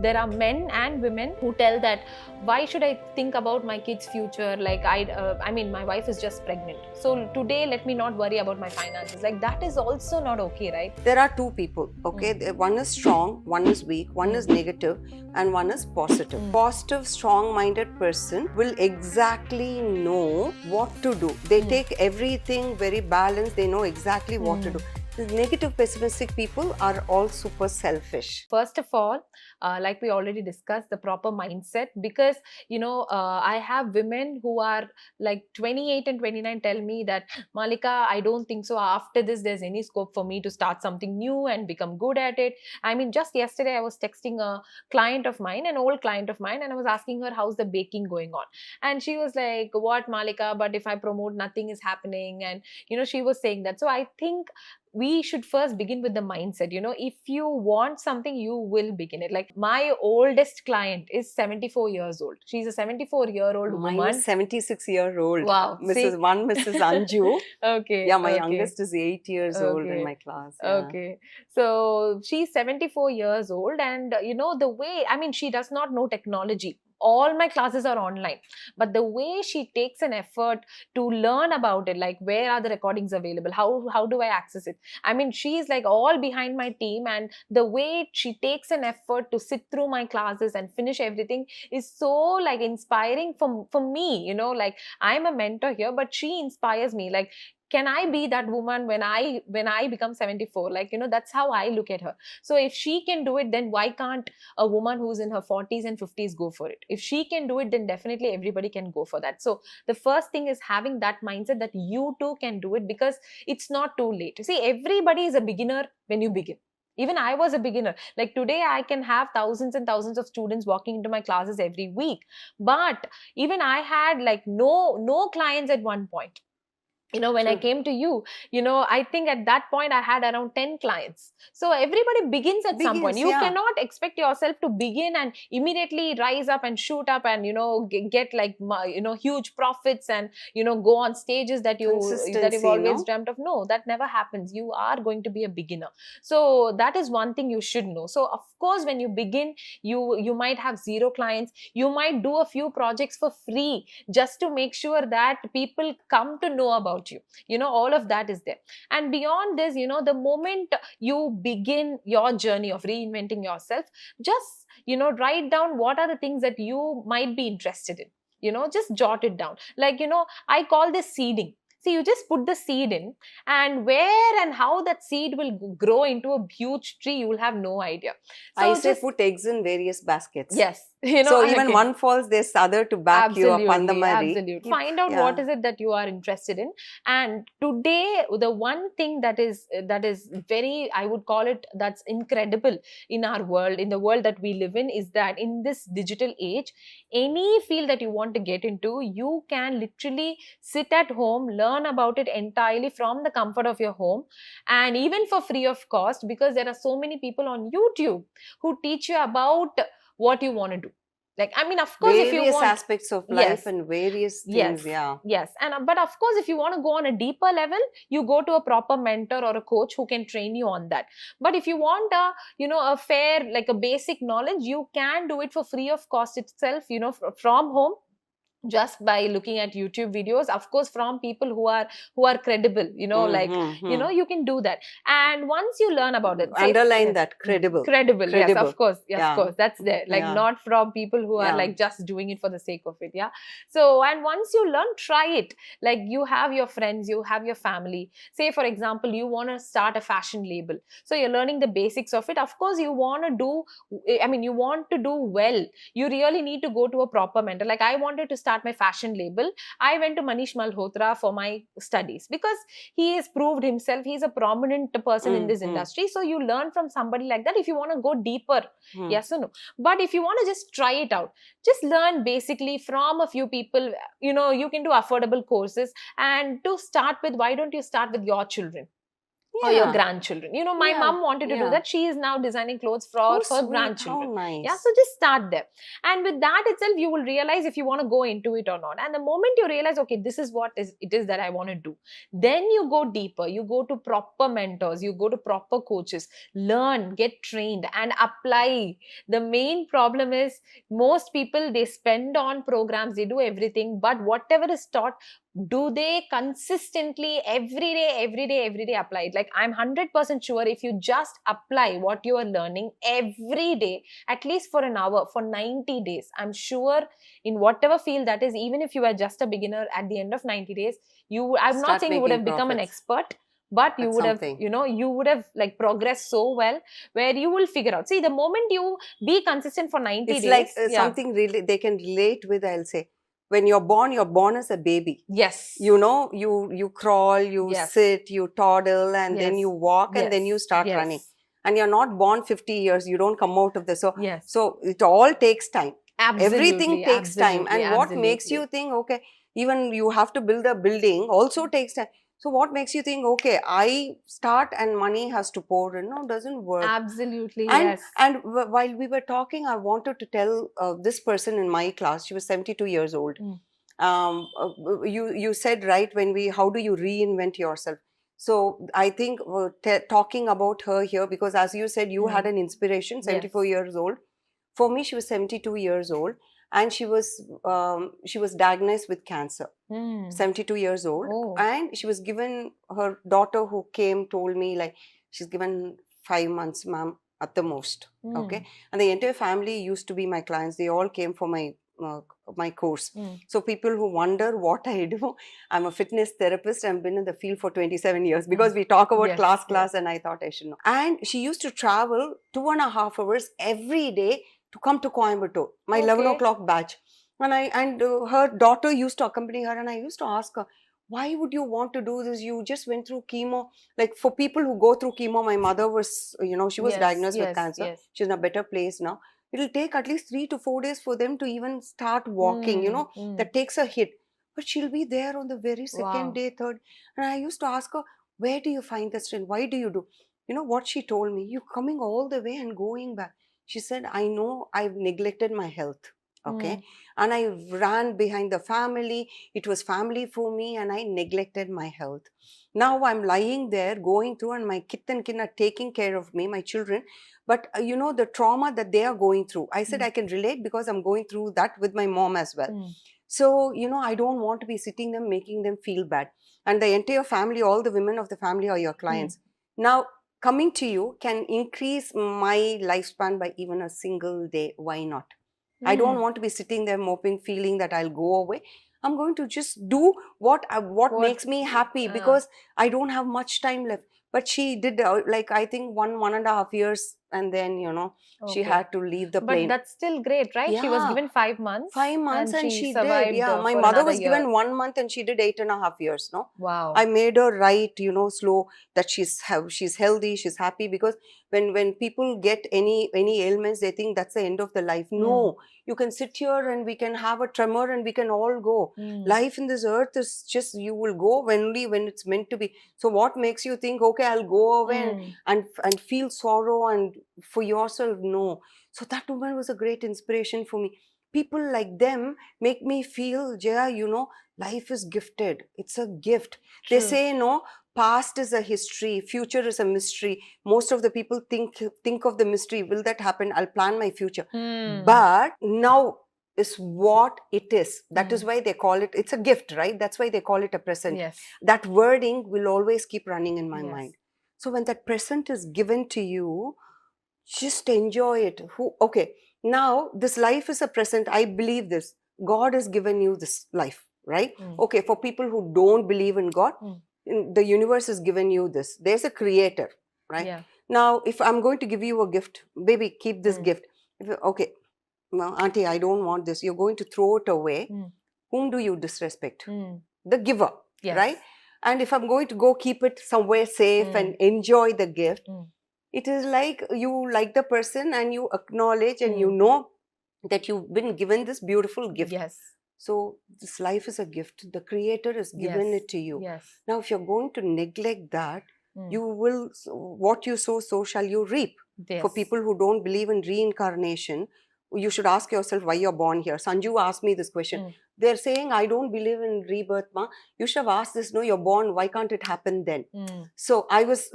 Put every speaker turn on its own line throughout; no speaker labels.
there are men and women who tell that, why should I think about my kids' future? Like I mean, my wife is just pregnant, so today let me not worry about my finances. Like that is also not okay, right?
There are two people, okay? One is strong, one is weak, one is negative, and one is positive. Positive, strong-minded person will exactly know what to do. They take everything very balanced. They know exactly what to do. The negative, pessimistic people are all super selfish.
First of all, like we already discussed, the proper mindset, because I have women who are like 28 and 29 tell me that, Malika, I don't think so after this there's any scope for me to start something new and become good at it. I mean, just yesterday I was texting a client of mine, an old client of mine, and I was asking her how's the baking going on, and she was like, what, Malika, but if I promote nothing is happening. And she was saying that. So I think we should first begin with the mindset. If you want something, you will begin it. Like my oldest client is 74 years old. She's a 74-year-old
Mine
woman.
is 76-year-old.
Wow.
Mrs. Anju.
Okay.
Yeah, my
okay.
youngest is 8 years old in my class. Yeah.
Okay. So she's 74 years old, and the way, I mean, she does not know technology. All my classes are online, but the way she takes an effort to learn about it, like where are the recordings available, how do I access it, I mean, she's like all behind my team, and the way she takes an effort to sit through my classes and finish everything is so like inspiring for me. Like I'm a mentor here, but she inspires me. Like, can I be that woman when I become 74? Like, that's how I look at her. So if she can do it, then why can't a woman who's in her 40s and 50s go for it? If she can do it, then definitely everybody can go for that. So the first thing is having that mindset that you too can do it, because it's not too late. See, everybody is a beginner when you begin. Even I was a beginner. Like today I can have thousands and thousands of students walking into my classes every week, but even I had like no clients at one point. When I came to you, I think at that point I had around 10 clients. So everybody begins at some point. You cannot expect yourself to begin and immediately rise up and shoot up and, get like, huge profits and, go on stages that you've always dreamt of. No, that never happens. You are going to be a beginner. So that is one thing you should know. So of course, when you begin, you might have zero clients. You might do a few projects for free just to make sure that people come to know about you. All of that is there. And beyond this, the moment you begin your journey of reinventing yourself, just write down what are the things that you might be interested in. Just jot it down. Like, I call this seeding. See, you just put the seed in, and where and how that seed will grow into a huge tree, you will have no idea. So
I say put eggs in various baskets.
Yes.
So even one falls, there's other to back you up on the money.
Absolutely. Find out what is it that you are interested in. And today, the one thing that is very, I would call it, that's incredible in our world, in the world that we live in, is that in this digital age, any field that you want to get into, you can literally sit at home, learn about it entirely from the comfort of your home, and even for free of cost, because there are so many people on YouTube who teach you about what you want to do. Like, I mean, of course,
various
if you want
aspects of life and various things,
yes, and but of course, if you want to go on a deeper level, you go to a proper mentor or a coach who can train you on that. But if you want a fair, like a basic knowledge, you can do it for free of cost itself, from home, just by looking at YouTube videos, of course, from people who are credible, you can do that. And once you learn about it,
underline that, credible.
Yes, of course, of course, that's there. Like not from people who are like just doing it for the sake of it. Yeah. So, and once you learn, try it. Like, you have your friends, you have your family. Say, for example, you want to start a fashion label, so you're learning the basics of it. Of course, you want to do well. You really need to go to a proper mentor. Like, I wanted to start my fashion label. I went to Manish Malhotra for my studies, because he has proved himself. He's a prominent person in this industry. So you learn from somebody like that if you want to go deeper. Yes or no? But if you want to just try it out, just learn basically from a few people. You can do affordable courses. And to start with, why don't you start with your children? or your
Yeah.
grandchildren. You know, my
Yeah.
mom wanted to do
Yeah.
that. She is now designing clothes
How
for her
sweet. How
grandchildren. Yeah,
nice.
so just start there. And with that itself, you will realize if you want to go into it or not. And the moment you realize, okay, this is what it is that I want to do, then you go deeper. You go to proper mentors, you go to proper coaches, learn, get trained, and apply. The main problem is most people, they spend on programs, they do everything, but whatever is taught, do they consistently every day apply it? Like, I'm 100% sure if you just apply what you are learning every day, at least for an hour, for 90 days, I'm sure in whatever field that is, even if you are just a beginner, at the end of 90 days, I'm not
Start
saying you would
making
have become an
profits.
expert, but you
That's
would have,
something.
you would have like progressed so well, where you will figure out. See, the moment you be consistent for 90
It's like
days, yeah,
something really they can relate with. I'll say, when you're born as a baby.
yes,
You know, you crawl, you
yes,
sit, you toddle, and then you
yes,
walk, and then you
yes,
start running.
yes,
And you're not born 50 years. You don't come out of this. So,
yes.
so it all takes time. Everything
Absolutely,
takes time.
absolutely,
And what makes you
absolutely.
think, okay, even you have to build a building also takes time. So what makes you think, okay, I start and money has to pour in? No, doesn't work.
Absolutely,
And
yes.
while we were talking, I wanted to tell this person in my class. She was 72 years old.
Mm.
You said, right, when we how do you reinvent yourself? So I think talking about her here, because as you said, you had
Mm.
an inspiration. 74
Yes.
years old. For me, she was 72 years old, and she was diagnosed with cancer.
Mm.
72 years old,
Oh.
and she was given, her daughter who came told me, like, she's given 5 months, ma'am, at the most.
Mm.
Okay. And the entire family used to be my clients. They all came for my course.
Mm.
So people who wonder what I do, I'm a fitness therapist. I've been in the field for 27 years, because we talk about
Yes, yes.
class, and I thought I should know. And she used to travel 2.5 hours every day to come to Coimbatore, my 11
Okay.
o'clock batch. And her daughter used to accompany her, and I used to ask her, why would you want to do this? You just went through chemo. Like, for people who go through chemo, my mother was, she was
Yes,
diagnosed with
yes,
cancer.
yes.
She's in a better place now. It'll take at least 3 to 4 days for them to even start walking.
Mm. Mm.
That takes a hit. But she'll be there on the very second
Wow.
day, third. And I used to ask her, where do you find the strength? Why do you do? You know what she told me? You coming all the way and going back. She said, I know I've neglected my health. Okay.
Mm.
And I ran behind the family. It was family for me, and I neglected my health. Now I'm lying there going through, and my kith and kin are taking care of me, my children. But the trauma that they are going through, I said
Mm.
I can relate, because I'm going through that with my mom as well.
Mm.
So, I don't want to be sitting them, making them feel bad. And the entire family, all the women of the family are your
Mm.
clients. Now, coming to you can increase my lifespan by even a single day. Why not? I don't
Mm.
want to be sitting there moping, feeling that I'll go away. I'm going to just do what
What?
makes me happy,
Uh,
because I don't have much time left. But she did, like, I think 1.5 years, and then she
okay.
had to leave the
But
plane.
that's still great, right? She was
Yeah,
given 5 months
5 months,
and
and
she
she did.
survived
Yeah, my
for
mother
another
was
year.
given 1 month, and she did 8.5 years. No, I
Wow.
made her write, slow, that she's healthy, she's happy, because when people get any ailments, they think that's the end of the life.
Mm.
No, you can sit here and we can have a tremor and we can all go.
Mm.
Life in this earth is just, you will go only when it's meant to be. So what makes you think, okay, I'll go away
Mm.
and feel sorrow and for yourself? No. So that woman was a great inspiration for me. People like them make me feel, Jaya, life is gifted. It's a gift. They
True.
say, no, past is a history, future is a mystery. Most of the people think of the mystery. Will that happen? I'll plan my future.
Mm.
But now is what it is. That is
Mm.
why they call it, it's a gift, right? That's why they call it a present.
Yes.
That wording will always keep running in my
Yes.
mind. So when that present is given to you, just enjoy it. Okay, now this life is a present. I believe this. God has given you this life, right?
Mm.
Okay, for people who don't believe in God,
Mm.
the universe has given you this. There's a creator, right?
Yeah.
Now, if I'm going to give you a gift, baby, keep this
Mm.
gift. Okay, now, auntie, I don't want this. You're going to throw it away.
Mm.
Whom do you disrespect?
Mm.
The giver,
Yes.
right? And if I'm going to go keep it somewhere safe and enjoy the gift, it is like you like the person and you acknowledge and you know that you've been given this beautiful gift.
Yes.
So this life is a gift. The creator has given
Yes.
it to you.
Yes.
Now, if you're going to neglect that, You will, what you sow, so shall you reap.
Yes.
For people who don't believe in reincarnation, you should ask yourself why you're born here. Sanju asked me this question. They're saying, I don't believe in rebirth, ma. You should have asked this, no, you're born, why can't it happen then? So I was,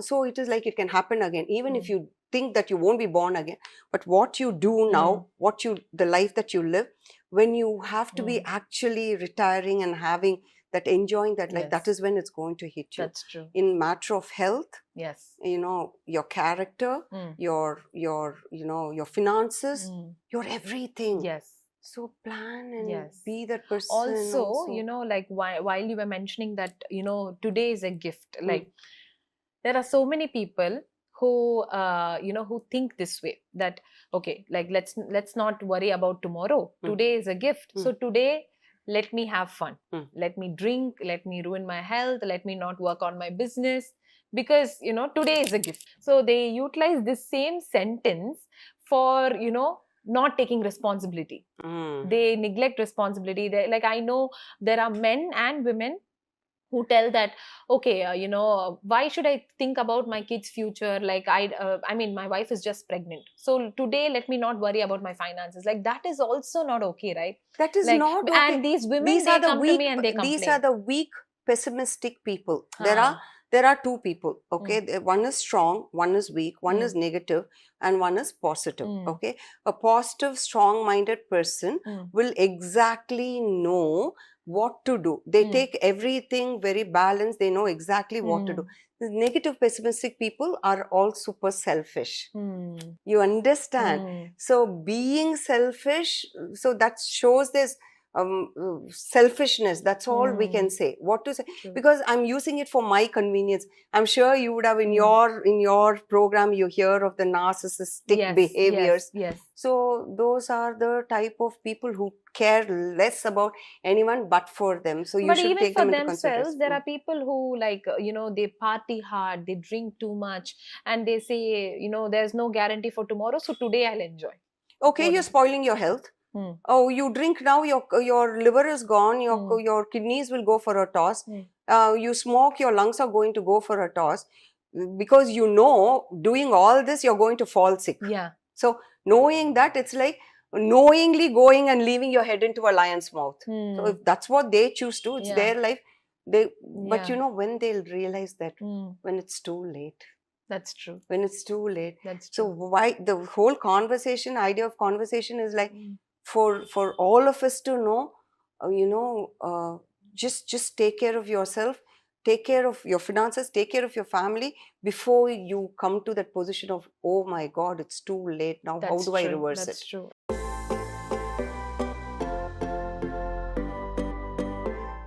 so it is like it can happen again, even if you think that you won't be born again. But what you do now, the life that you live, when you have to be actually retiring and having that, enjoying that life, that is when it's going to hit you.
That's true.
In matter of health,
yes,
your character, your finances, your everything.
Yes.
So plan and
Yes.
be that person.
Also, like while you were mentioning that, today is a gift. Like there are so many people who who think this way, that okay, like let's not worry about tomorrow. Today is a gift. So today let me have fun. Let me drink, let me ruin my health, let me not work on my business, because today is a gift. So they utilize this same sentence for not taking responsibility. They neglect responsibility. Like I know there are men and women who tell that, okay, why should I think about my kids future? Like I mean, my wife is just pregnant, so today let me not worry about my finances. Like that is also not okay, right?
That is
like,
not okay.
And these women,
these
they
are the
come
weak,
to me and they complain.
These are the weak, pessimistic people. There are two people, okay? One is strong, one is weak, one is negative, and one is positive, okay? A positive, strong-minded person will exactly know what to do. They take everything very balanced. They know exactly what to do. The negative, pessimistic people are all super selfish. You understand? So being selfish, so that shows this selfishness. That's all we can say. What to say?
True.
Because I'm using it for my convenience. I'm sure you would have in your program, you hear of the narcissistic behaviors.
Yes.
So those are the type of people who care less about anyone but for them. So you should take them into consideration.
There are people who, like, they party hard, they drink too much, and they say, there's no guarantee for tomorrow, so today I'll enjoy.
Okay, you're spoiling your health. Oh, you drink now, your liver is gone, your kidneys will go for a toss. You smoke, your lungs are going to go for a toss, because doing all this, you're going to fall sick.
Yeah.
So knowing that, it's like knowingly going and leaving your head into a lion's mouth. So if that's what they choose to, it's their life. But when they'll realize that, when it's too late.
That's true.
When it's too late.
That's true.
So why the whole idea of conversation is like, for all of us to know, just take care of yourself, take care of your finances, take care of your family before you come to that position of, oh my God, it's too late now. How do I reverse it?
That's true.